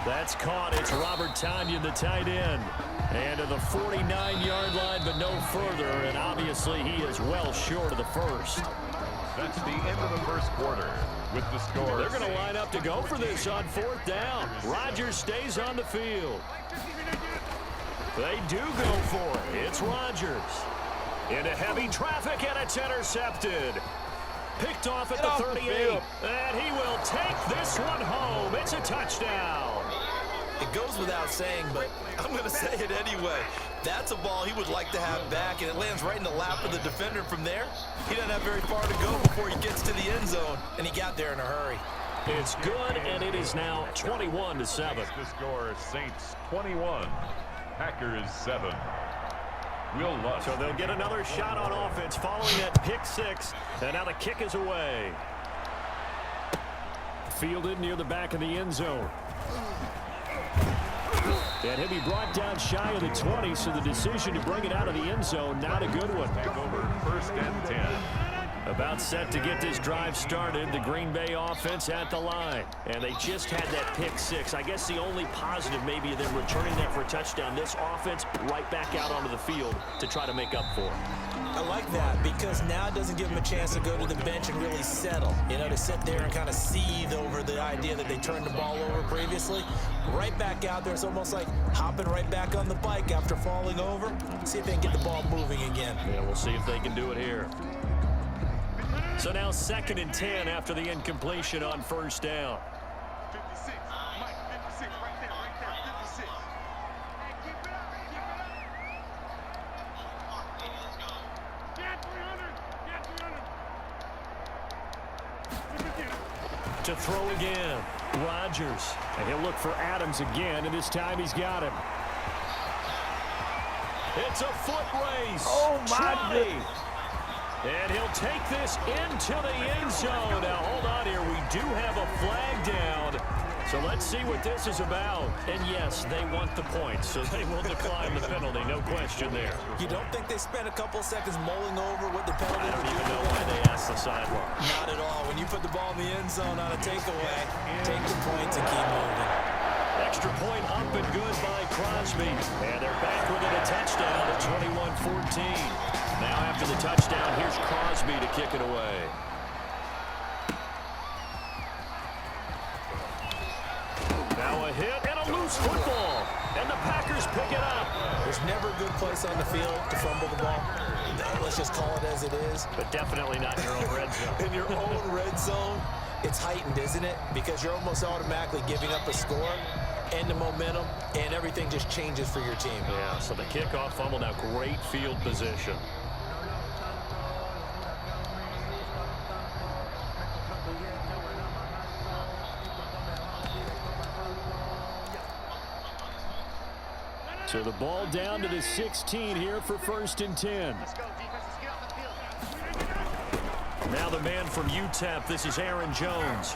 That's caught. It's Robert Tonyan, the tight end. And to the 49-yard line, but no further. And obviously, he is well short of the first. That's the end of the first quarter with the score. They're going to line up to go for this on fourth down. Rodgers stays on the field. They do go for it. It's Rodgers. Into heavy traffic, and it's intercepted. Picked off at the 38. And he will take this one home. It's a touchdown. It goes without saying, but I'm going to say it anyway. That's a ball he would like to have back, and it lands right in the lap of the defender from there. He doesn't have very far to go before he gets to the end zone, and he got there in a hurry. It's good, and it is now 21-7. The score, Saints 21, Packers 7. Will Lutz. So they'll get another shot on offense following that pick six, and now the kick is away. Fielded near the back of the end zone. And he'll be brought down shy of the 20, so the decision to bring it out of the end zone, not a good one. Back over first and 10. About set to get this drive started, the Green Bay offense at the line. And they just had that pick six. I guess the only positive maybe of them returning that for a touchdown. This offense right back out onto the field to try to make up for it. I like that because now it doesn't give them a chance to go to the bench and really settle. You know, to sit there and kind of seethe over the idea that they turned the ball over previously. Right back out there, it's almost like hopping right back on the bike after falling over. See if they can get the ball moving again. Yeah, we'll see if they can do it here. So now 2nd and 10 after the incompletion on first down. 56. Mike, 56. Right there, 56. Get 300. Get 300. To throw again, Rodgers. And he'll look for Adams again, and this time he's got him. It's a foot race. Oh, my goodness. And he'll take this into the end zone. Now, hold on here. We do have a flag down. So let's see what this is about. And, yes, they want the points, so they will decline the penalty. No question there. You don't think they spent a couple seconds mulling over what the penalty I would don't do? even know why they asked the sideline. Not at all. When you put the ball in the end zone on a takeaway, take the points and keep moving. Extra point up and good by Crosby. And they're back within a touchdown at 21-14. Now after the touchdown, here's Crosby to kick it away. Now a hit and a loose football. And the Packers pick it up. There's never a good place on the field to fumble the ball. Let's just call it as it is. But definitely not in your own red zone. In your own red zone, it's heightened, isn't it? Because you're almost automatically giving up a score and the momentum, and everything just changes for your team. Yeah, so the kickoff fumble, now great field position. So the ball down to the 16 here for 1st and 10. Let's go, defense. Let's get off the field. Now the man from UTEP, this is Aaron Jones.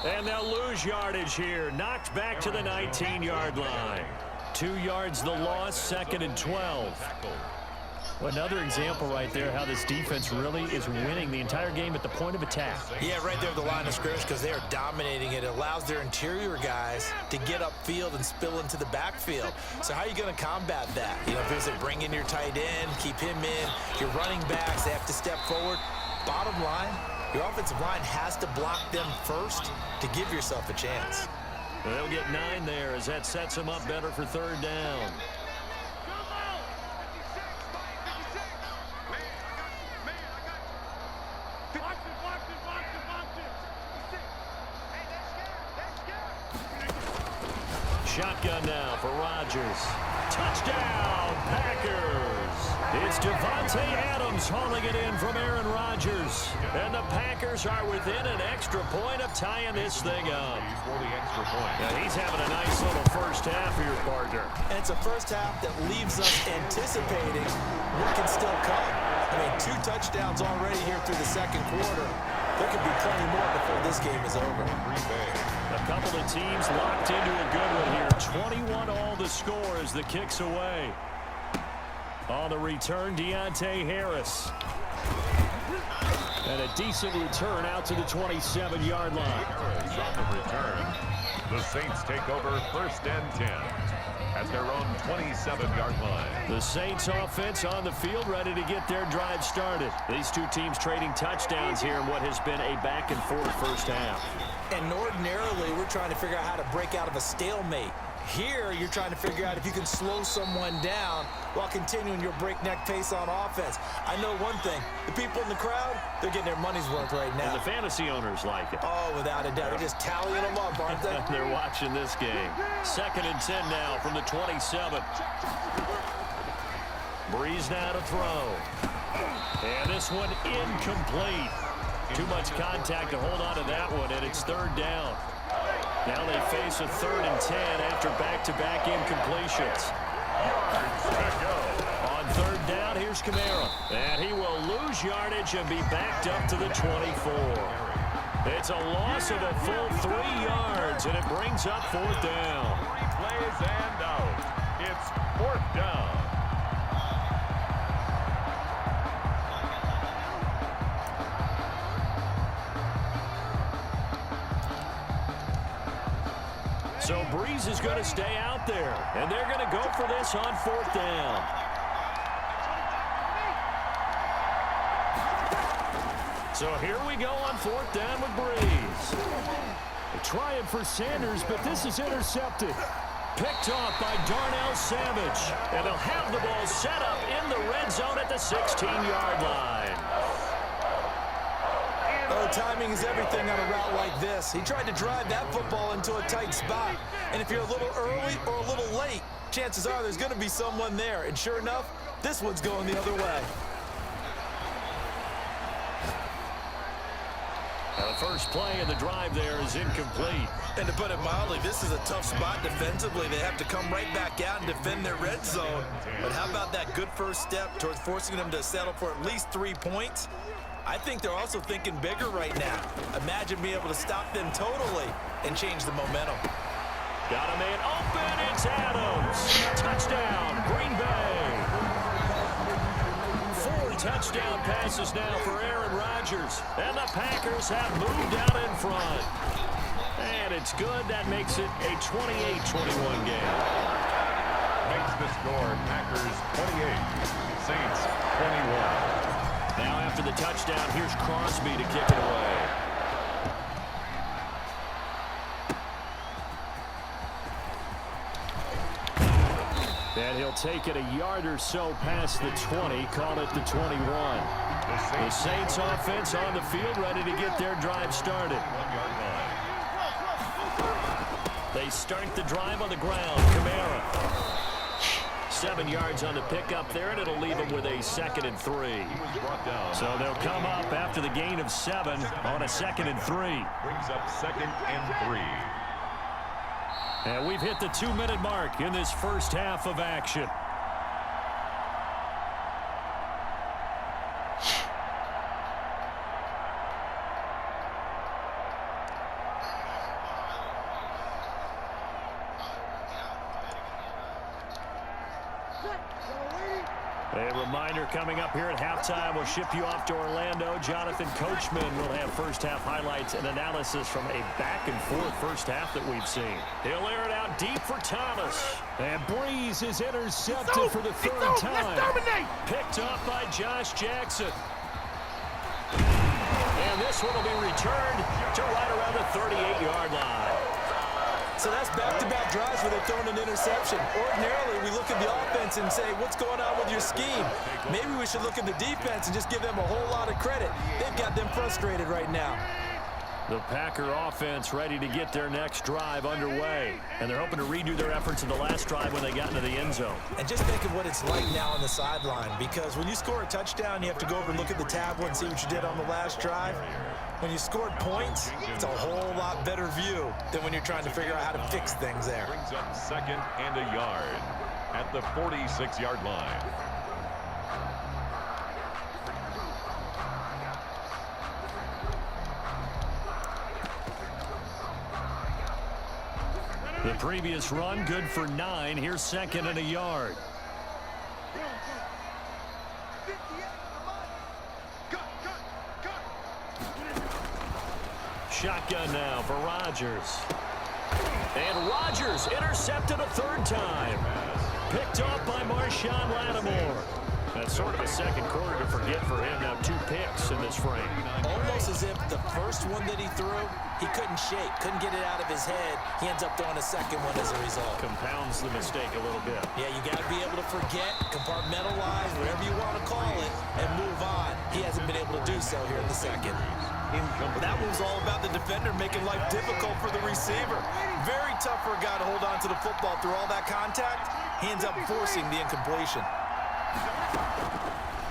And they'll lose yardage here. Knocked back to the 19-yard line. 2 yards the loss, 2nd and 12. Well, another example right there how this defense really is winning the entire game at the point of attack. Yeah, right there at the line of scrimmage because they are dominating it. It allows their interior guys to get upfield and spill into the backfield. So how are you going to combat that? You know, if there's a bring in your tight end, keep him in. Your running backs, they have to step forward. Bottom line, your offensive line has to block them first to give yourself a chance. They'll get 9 there as that sets them up better for 3rd down. Shotgun now for Rodgers. Touchdown, Packers. It's Devontae Adams hauling it in from Aaron Rodgers. And the Packers are within an extra point of tying this thing up. For the extra point. And he's having a nice little first half here, partner. And it's a first half that leaves us anticipating what can still come. I mean, 2 touchdowns already here through the 2nd quarter. There could be plenty more before this game is over. Green Bay. A couple of teams locked into a good one here. 21 all the score as the kick's away. On the return, Deontay Harris. And a decent return out to the 27-yard line. Harris on the return. The Saints take over 1st and 10 at their own 27-yard line. The Saints offense on the field ready to get their drive started. These two teams trading touchdowns here in what has been a back-and-forth first half. And ordinarily, we're trying to figure out how to break out of a stalemate. Here, you're trying to figure out if you can slow someone down while continuing your breakneck pace on offense. I know one thing. The people in the crowd, they're getting their money's worth right now. And the fantasy owners like it. Oh, without a doubt. They're just tallying them up, aren't they? They're watching this game. 2nd and 10 now from the 27. Breeze now to throw. And this one incomplete. Too much contact to hold on to that one, and it's 3rd down. Now they face a 3rd and 10 after back-to-back incompletions. On 3rd down, here's Kamara. And he will lose yardage and be backed up to the 24. It's a loss of a full 3 yards, and it brings up 4th down. 3 plays and out. It's 4th down. So Breeze is going to stay out there, and they're going to go for this on 4th down. So here we go on 4th down with Breeze. Trying for Sanders, but this is intercepted. Picked off by Darnell Savage, and they'll have the ball set up in the red zone at the 16-yard line. Oh, timing is everything on a route like this. He tried to drive that football into a tight spot. And if you're a little early or a little late, chances are there's going to be someone there. And sure enough, this one's going the other way. Now the first play of the drive there is incomplete. And to put it mildly, this is a tough spot defensively. They have to come right back out and defend their red zone. But how about that good first step towards forcing them to settle for at least 3 points? I think they're also thinking bigger right now. Imagine being able to stop them totally and change the momentum. Got a man open. It's Adams. Touchdown, Green Bay. 4 touchdown passes now for Aaron Rodgers. And the Packers have moved out in front. And it's good. That makes it a 28-21 game. Makes the score Packers 28, Saints 21. Now after the touchdown, here's Crosby to kick it away. And he'll take it a yard or so past the 20, call it the 21. The Saints offense on the field ready to get their drive started. They start the drive on the ground. Kamara. 7 yards on the pickup there, and it'll leave them with a 2nd and 3. So they'll come up after the gain of 7 on a 2nd and 3. Brings up 2nd and 3. And we've hit the 2-minute mark in this first half of action. A reminder coming up here at halftime. We'll ship you off to Orlando. Jonathan Coachman will have first-half highlights and analysis from a back-and-forth first half that we've seen. He'll air it out deep for Thomas. And Breeze is intercepted for the 3rd time. Picked up by Josh Jackson. And this one will be returned to right around the 38-yard line. So that's back-to-back drives where they're throwing an interception. Ordinarily, we look at the offense and say, what's going on with your scheme? Maybe we should look at the defense and just give them a whole lot of credit. They've got them frustrated right now. The Packer offense ready to get their next drive underway. And they're hoping to redo their efforts in the last drive when they got into the end zone. And just think of what it's like now on the sideline, because when you score a touchdown, you have to go over and look at the tablet and see what you did on the last drive. When you scored points, it's a whole lot better view than when you're trying to figure out how to fix things there. Brings up 2nd and a yard at the 46-yard line. The previous run good for 9. Here's 2nd and a yard. Shotgun now for Rodgers. And Rodgers intercepted a third time. Picked off by Marshawn Lattimore. That's sort of a second quarter to forget for him. Now 2 picks in this frame. Almost as if the first one that he threw, he couldn't shake, couldn't get it out of his head. He ends up throwing a second one as a result. Compounds the mistake a little bit. Yeah, you got to be able to forget, compartmentalize, whatever you want to call it, and move on. He hasn't been able to do so here in the second. That move's all about the defender making life difficult for the receiver. Very tough for a guy to hold on to the football through all that contact. He ends up forcing the incompletion.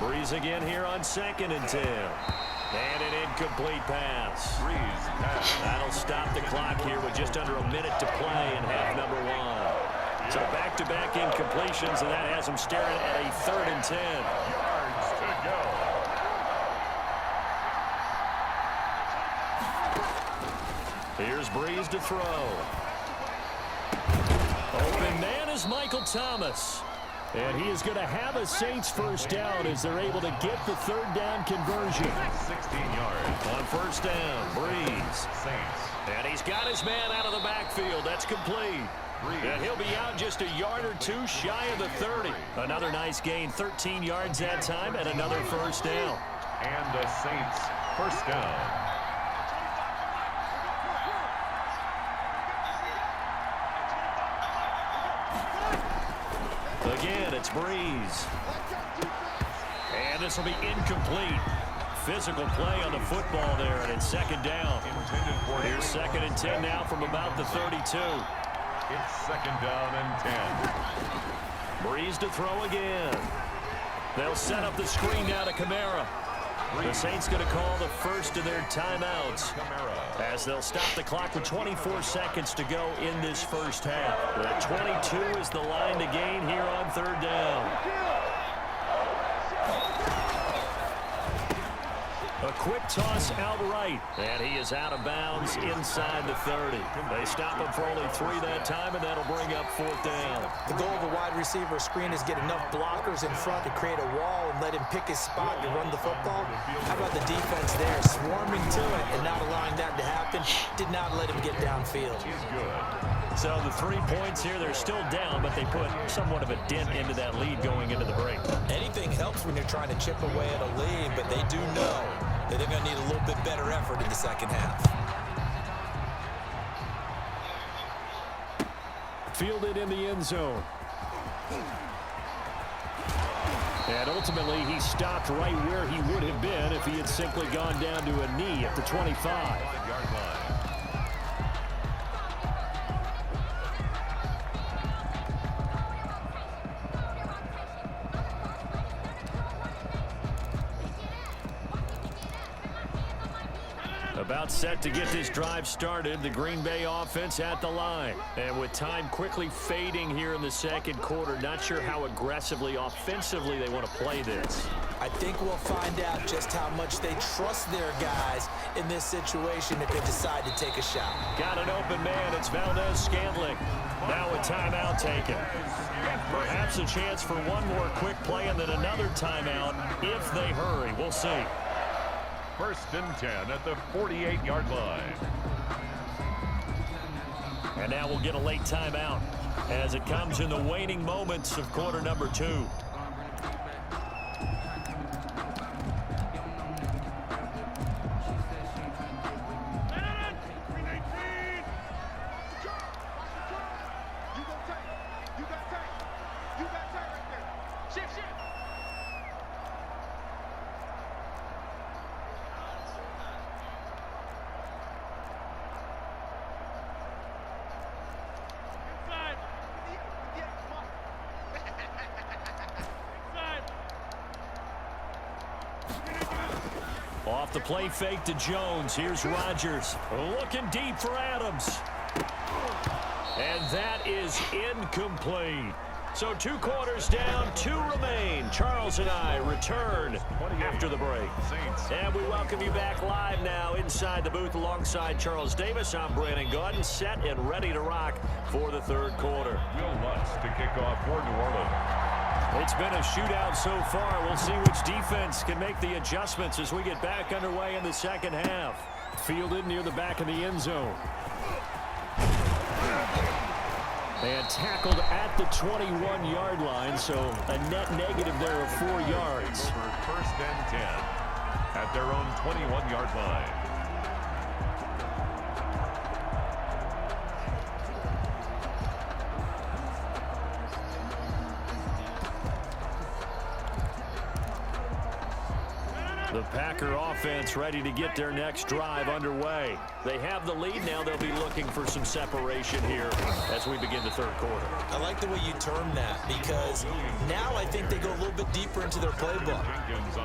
Breeze again here on 2nd and 10. And an incomplete pass. That'll stop the clock here with just under a minute to play in half number 1. So back-to-back incompletions, and that has him staring at a 3rd and 10. Yards to go. Here's Breeze to throw. Open man is Michael Thomas. And he is going to have a Saints first down as they're able to get the 3rd down conversion. 16 yards. On first down, Breeze. Saints. And he's got his man out of the backfield. That's complete. And he'll be out just a yard or 2 shy of the 30. Another nice gain, 13 yards that time, and another first down. And the Saints first down. Again, it's Breeze. And this will be incomplete. Physical play on the football there, and it's 2nd down. Here's 2nd and 10 now from about the 32. It's 2nd down and 10. Breeze to throw again. They'll set up the screen now to Kamara. The Saints going to call the first of their timeouts as they'll stop the clock with 24 seconds to go in this first half. The 22 is the line to gain here on 3rd down. A quick toss outright, and he is out of bounds inside the 30. They stop him for only 3 that time, and that'll bring up 4th down. The goal of a wide receiver screen is get enough blockers in front to create a wall and let him pick his spot to run the football. How about the defense there, swarming to it and not allowing that to happen? Did not let him get downfield. So the 3 points here, they're still down, but they put somewhat of a dent into that lead going into the break. Anything helps when you're trying to chip away at a lead, but they do know that they're going to need a little bit better effort in the second half. Fielded in the end zone. And ultimately, he stopped right where he would have been if he had simply gone down to a knee at the 25. Yard line. About set to get this drive started, the Green Bay offense at the line. And with time quickly fading here in the second quarter, not sure how aggressively, offensively they want to play this. I think we'll find out just how much they trust their guys in this situation if they decide to take a shot. Got an open man. It's Valdez-Scantling. Now a timeout taken. Perhaps a chance for one more quick play and then another timeout if they hurry. We'll see. 1st and 10 at the 48-yard line. And now we'll get a late timeout as it comes in the waning moments of quarter number 2. Off the play fake to Jones. Here's Rodgers. Looking deep for Adams. And that is incomplete. So 2 quarters down, 2 remain. Charles and I return after the break. And we welcome you back live now inside the booth alongside Charles Davis. I'm Brandon Gordon, set and ready to rock for the 3rd quarter. Will Lutz to kick off for New Orleans. It's been a shootout so far. We'll see which defense can make the adjustments as we get back underway in the second half. Fielded near the back of the end zone. And tackled at the 21-yard line, so a net negative there of 4 yards. Over first and 10 at their own 21-yard line. The Packer offense ready to get their next drive underway. They have the lead now. They'll be looking for some separation here as we begin the third quarter. I like the way you term that because now I think they go a little bit deeper into their playbook.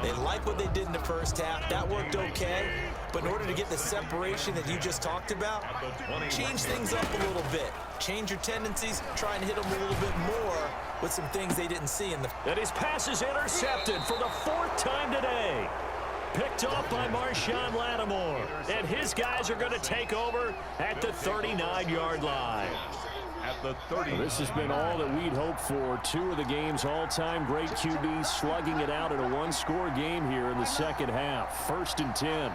They like what they did in the first half. That worked okay. But in order to get the separation that you just talked about, change things up a little bit. Change your tendencies. Try and hit them a little bit more with some things they didn't see in the... And his pass is intercepted for the 4th time today. Picked off by Marshawn Lattimore. And his guys are going to take over at the 39-yard line. At the 30. This has been all that we'd hoped for. 2 of the game's all-time great QBs slugging it out in a one-score game here in the second half. 1st and 10.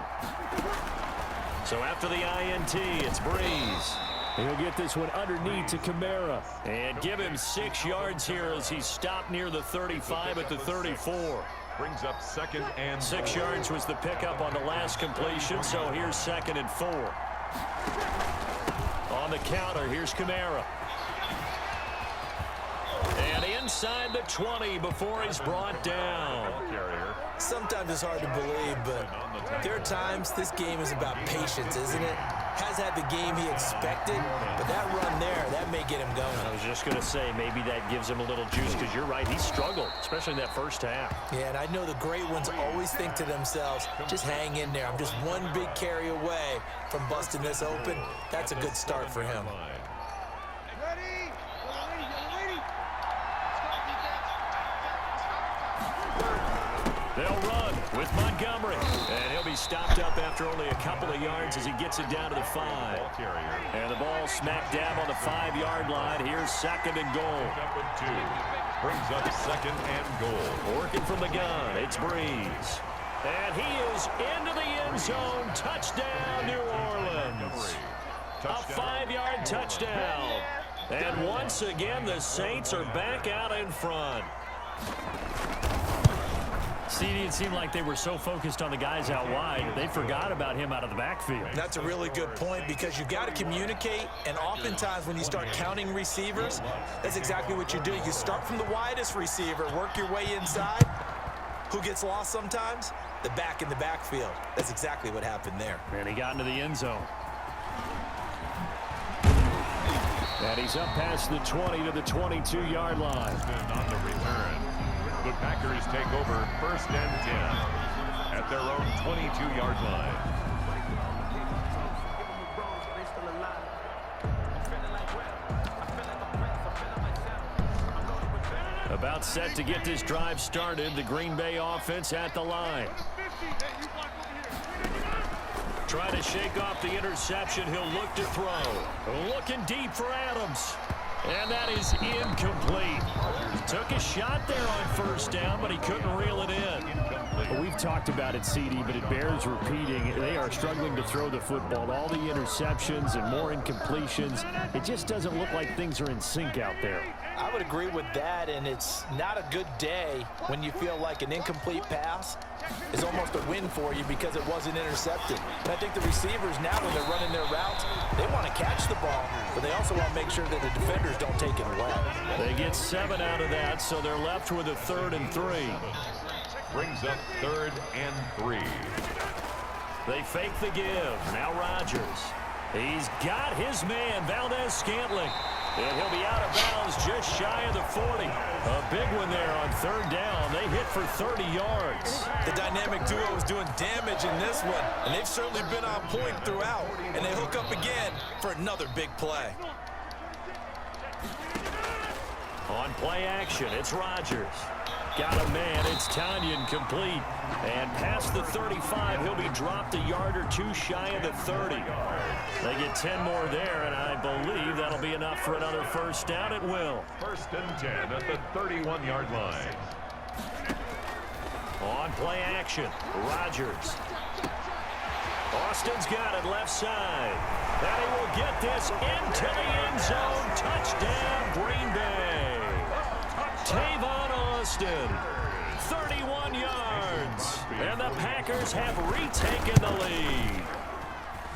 So after the INT, it's Breeze. He'll get this one underneath to Kamara. And give him 6 yards here as he's stopped near the 35 at the 34. Brings up 2nd and 6 yards was the pickup on the last completion, so here's 2nd and 4. On the counter, here's Kamara. And inside the 20 before he's brought down. Sometimes it's hard to believe, but there are times this game is about patience, isn't it? Has had the game he expected, but that run there, that may get him going. I was just going to say, maybe that gives him a little juice, because you're right, he struggled, especially in that first half. Yeah, and I know the great ones always think to themselves, just hang in there. I'm just one big carry away from busting this open. That's a good start for him. They'll run with Montgomery. And he'll be stopped up after only a couple of yards as he gets it down to the 5. And the ball smack dab on the 5-yard line. Here's 2nd and goal. Brings up 2nd and goal. Working from the gun, it's Breeze. And he is into the end zone. Touchdown, New Orleans. A 5-yard touchdown. And once again, the Saints are back out in front. CD, it seemed like they were so focused on the guys out wide, they forgot about him out of the backfield. That's a really good point because you got to communicate, and oftentimes when you start counting receivers, that's exactly what you do. You start from the widest receiver, work your way inside. Who gets lost sometimes? The back in the backfield. That's exactly what happened there. And he got into the end zone. And he's up past the 20 to the 22-yard line. On the return. The Packers take over 1st and 10 at their own 22-yard line. About set to get this drive started. The Green Bay offense at the line. Trying to shake off the interception. He'll look to throw. Looking deep for Adams. And that is incomplete. Took a shot there on 1st down, but he couldn't reel it in. We've talked about it, CD, but it bears repeating. They are struggling to throw the football. All the interceptions and more incompletions. It just doesn't look like things are in sync out there. I would agree with that, and it's not a good day when you feel like an incomplete pass is almost a win for you because it wasn't intercepted. And I think the receivers now, when they're running their routes, they want to catch the ball, but they also want to make sure that the defenders don't take it away. They get 7 out of that, so they're left with a 3rd and 3. Brings up 3rd and 3. They fake the give. Now Rodgers. He's got his man, Valdez-Scantling. And he'll be out of bounds just shy of the 40. A big one there on 3rd down. They hit for 30 yards. The dynamic duo is doing damage in this one, and they've certainly been on point throughout. And they hook up again for another big play. On play action, it's Rodgers. Got a man, it's Tanyan complete. And past the 35, he'll be dropped a yard or 2 shy of the 30. They get 10 more there, and I believe that'll be enough for another 1st down. It will. 1st and 10 at the 31-yard line. On play action, Rodgers. Austin's got it left side. And he will get this into the end zone. Touchdown, Green Bay. Tavon Austin, 31 yards. And the Packers have retaken the lead.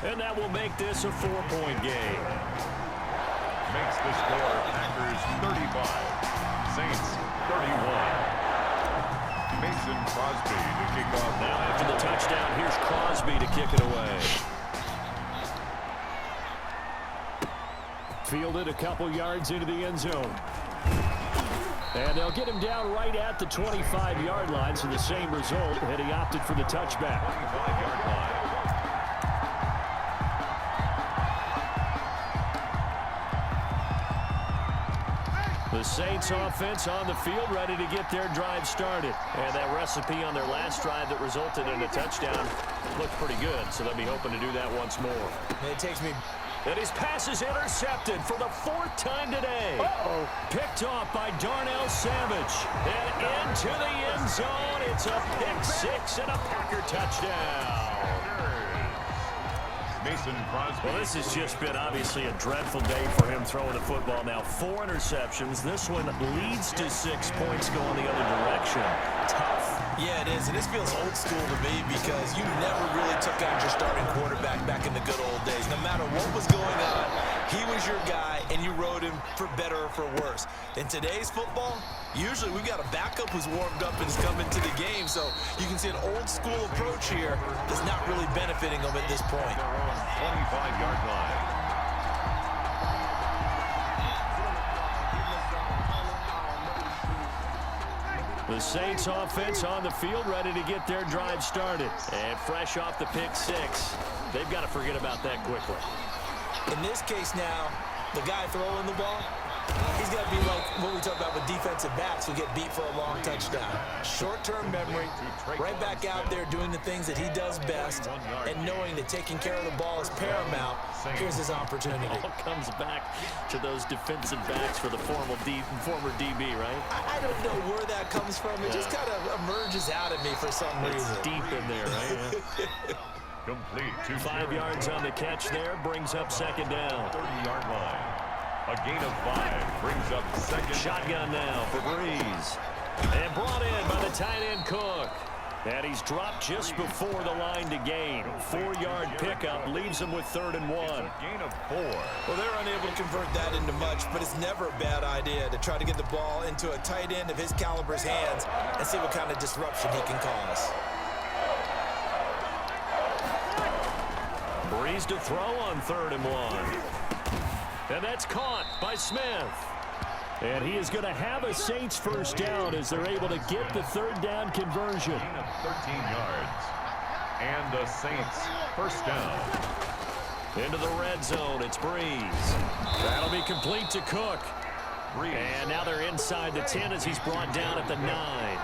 And that will make this a 4-point game. Makes the score Packers 35, Saints 31. Mason Crosby to kick off. Now after the touchdown, here's Crosby to kick it away. Fielded a couple yards into the end zone. And they'll get him down right at the 25-yard line, so the same result, and he opted for the touchback. 25-yard line. The Saints offense on the field, ready to get their drive started. And that recipe on their last drive that resulted in a touchdown looked pretty good, so they'll be hoping to do that once more. And it takes me... And his pass is intercepted for the 4th time today. Picked off by Darnell Savage. And into the end zone. It's a pick 6 and a Packer touchdown. Mason Crosby. Well, this has just been obviously a dreadful day for him throwing the football. Now 4 interceptions. This one leads to 6 points going the other direction. Tough. Yeah, it is, and this feels old school to me because you never really took out your starting quarterback back in the good old days. No matter what was going on, he was your guy, and you rode him for better or for worse. In today's football, usually we've got a backup who's warmed up and has come into the game, so you can see an old school approach here that's not really benefiting them at this point. 25-yard line. The Saints offense on the field, ready to get their drive started. And fresh off the pick 6, they've got to forget about that quickly. In this case now, the guy throwing the ball, he's got to be like what we talk about with defensive backs who get beat for a long touchdown. Short-term memory, right back out there doing the things that he does best, and knowing that taking care of the ball is paramount. Here's his opportunity. It all comes back to those defensive backs for the former DB, right? I don't know where that comes from. It just kind of emerges out of me for some reason. It's deep in there, right? Complete. 5 yards on the catch there, brings up 2nd down. 30-yard line. A gain of 5 brings up 2nd. Shotgun now for Breeze. And brought in by the tight end Cook. And he's dropped just before the line to gain. 4-yard pickup leaves him with 3rd and 1. Gain of 4. Well, they're unable to convert that into much, but it's never a bad idea to try to get the ball into a tight end of his caliber's hands and see what kind of disruption he can cause. Breeze to throw on 3rd and 1. And that's caught by Smith. And he is going to have a Saints 1st down as they're able to get the 3rd down conversion. Gain of 13 yards. And the Saints 1st down. Into the red zone, it's Breeze. That'll be complete to Cook. Breeze. And now they're inside the 10 as he's brought down at the 9.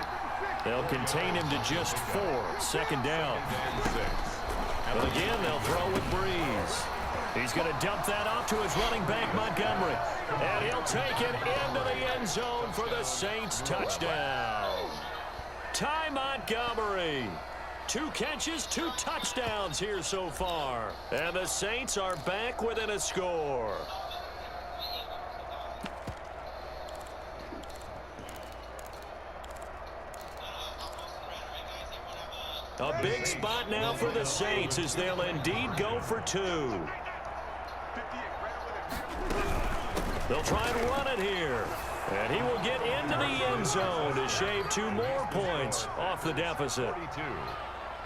They'll contain him to just 4. 2nd down. And 6. But again, they'll throw with Breeze. He's going to dump that off to his running back, Montgomery. And he'll take it into the end zone for the Saints touchdown. Ty Montgomery. 2 catches, 2 touchdowns here so far. And the Saints are back within a score. A big spot now for the Saints as they'll indeed go for 2. They'll try and run it here. And he will get into the end zone to shave 2 more points off the deficit. 42.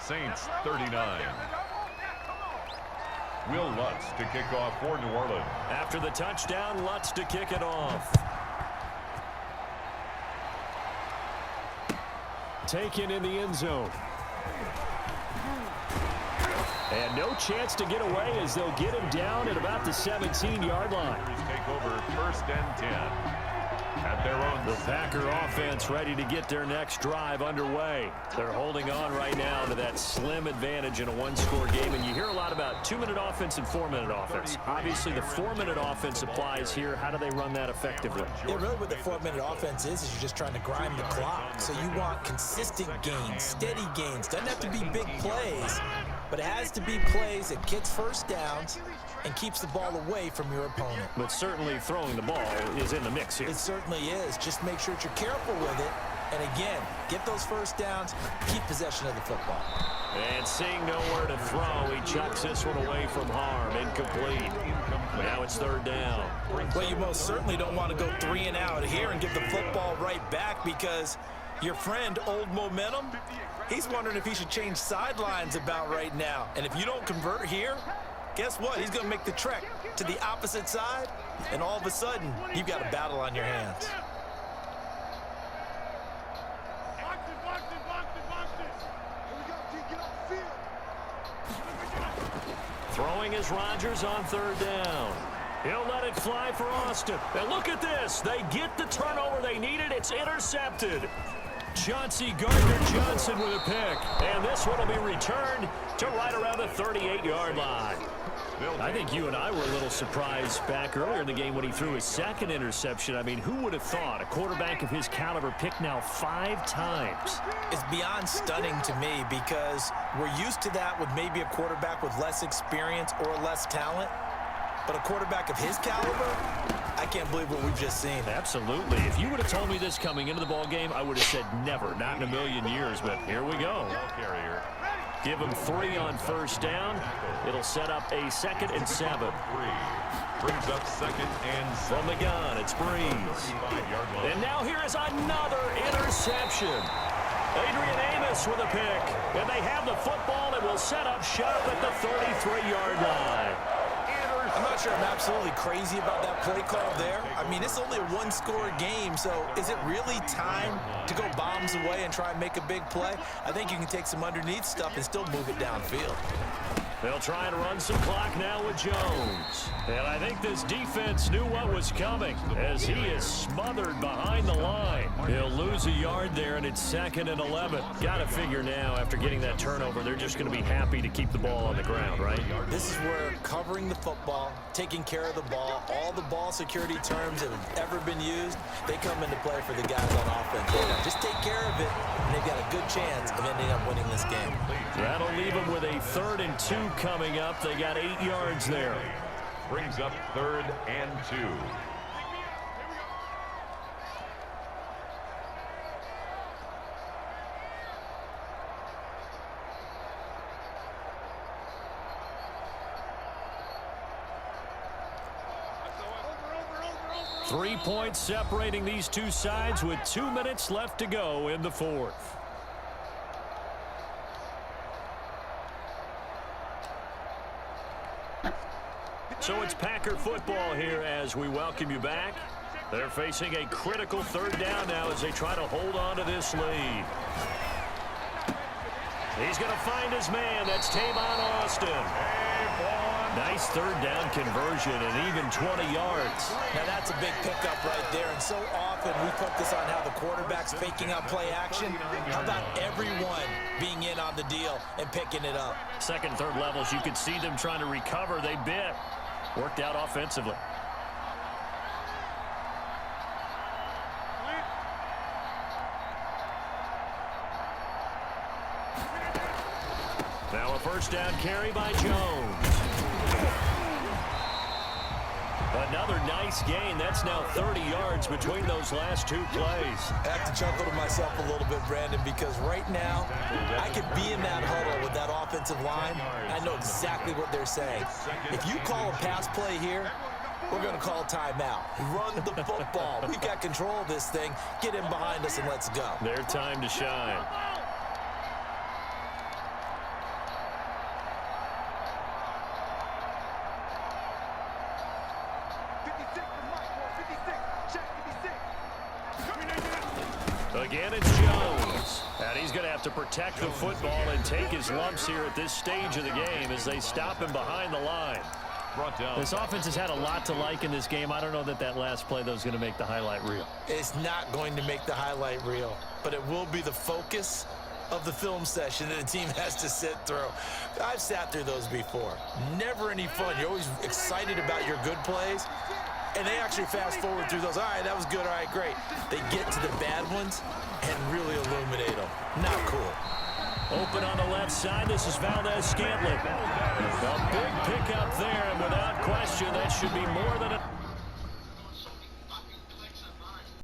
Saints 39. Will Lutz to kick off for New Orleans. After the touchdown, Lutz to kick it off. Taken in the end zone. And no chance to get away as they'll get him down at about the 17-yard line. Take over 1st and 10. At their own. The Packer offense ready to get their next drive underway. They're holding on right now to that slim advantage in a 1-score game. And you hear a lot about 2-minute offense and 4-minute offense. Obviously, the 4-minute offense applies here. How do they run that effectively? Yeah, really what the 4-minute offense is you're just trying to grind the clock. So you want consistent gains, steady gains. Doesn't have to be big plays. but it has to be plays that gets first downs and keeps the ball away from your opponent. But certainly throwing the ball is in the mix here. It certainly is. Just make sure that you're careful with it. And again, get those first downs, keep possession of the football. And seeing nowhere to throw, he chucks this one away from harm. Incomplete. Now it's third down. Well, you most certainly don't want to go 3 and out here and give the football right back, because your friend, Old Momentum, he's wondering if he should change sidelines about right now. And if you don't convert here, guess what? He's going to make the trek to the opposite side, and all of a sudden, you've got a battle on your hands. Throwing is Rodgers on third down. He'll let it fly for Austin. And look at this. They get the turnover they needed. It's intercepted. Chauncey Gardner-Johnson with a pick. And this one will be returned to right around the 38-yard line. I think you and I were a little surprised back earlier in the game when he threw his second interception. I mean, who would have thought a quarterback of his caliber picked now 5 times? It's beyond stunning to me, because we're used to that with maybe a quarterback with less experience or less talent. But a quarterback of his caliber, I can't believe what we've just seen. Absolutely. If you would have told me this coming into the ball game, I would have said never, not in a million years. But here we go. Carrier. Give him 3 on first down. It'll set up a 2nd and 7. Brings up 2nd and 7. From the gun, it's Breeze. And now here is another interception. Adrian Amos with a pick. And they have the football and will set up shop at the 33-yard line. I'm not sure I'm absolutely crazy about that play call there. I mean, it's only a 1-score game, so is it really time to go bombs away and try and make a big play? I think you can take some underneath stuff and still move it downfield. They'll try and run some clock now with Jones. And I think this defense knew what was coming, as he is smothered behind the line. He'll lose a yard there, and it's 2nd and 11. Got to figure now, after getting that turnover, they're just going to be happy to keep the ball on the ground, right? This is where covering the football, taking care of the ball, all the ball security terms that have ever been used, they come into play for the guys on offense. Just take care of it, and they've got a good chance of ending up winning this game. That'll leave them with a 3rd and 2 coming up. They got 8 yards there. Brings up 3rd and 2. Three points separating these two sides with 2 minutes left to go in the 4th. So it's Packer football here as we welcome you back. They're facing a critical 3rd down now as they try to hold on to this lead. He's going to find his man. That's Tavon Austin. Nice 3rd down conversion and even 20 yards. Now that's a big pickup right there, and so often we focus on how the quarterback's faking out play action. How about everyone being in on the deal and picking it up? 2nd, 3rd levels, you could see them trying to recover. They bit. Worked out offensively. Now a 1st down carry by Jones. Another nice gain. That's now 30 yards between those last 2 plays. I have to chuckle to myself a little bit, Brandon, because right now I could be in that huddle with that offensive line. I know exactly what they're saying. If you call a pass play here, we're going to call timeout. Run the football. We've got control of this thing. Get in behind us and let's go. Their time to shine. Again, it's Jones. And he's going to have to protect the football and take his lumps here at this stage of the game as they stop him behind the line. This offense has had a lot to like in this game. I don't know that last play, though, is going to make the highlight reel. It's not going to make the highlight reel, but it will be the focus of the film session that the team has to sit through. I've sat through those before. Never any fun. You're always excited about your good plays, and they actually fast forward through those. All right, that was good. All right, great. They get to the bad ones and really illuminate them. Not cool. Open on the left side. This is Valdez-Scantling. A big pickup there, and without question, that should be more than a...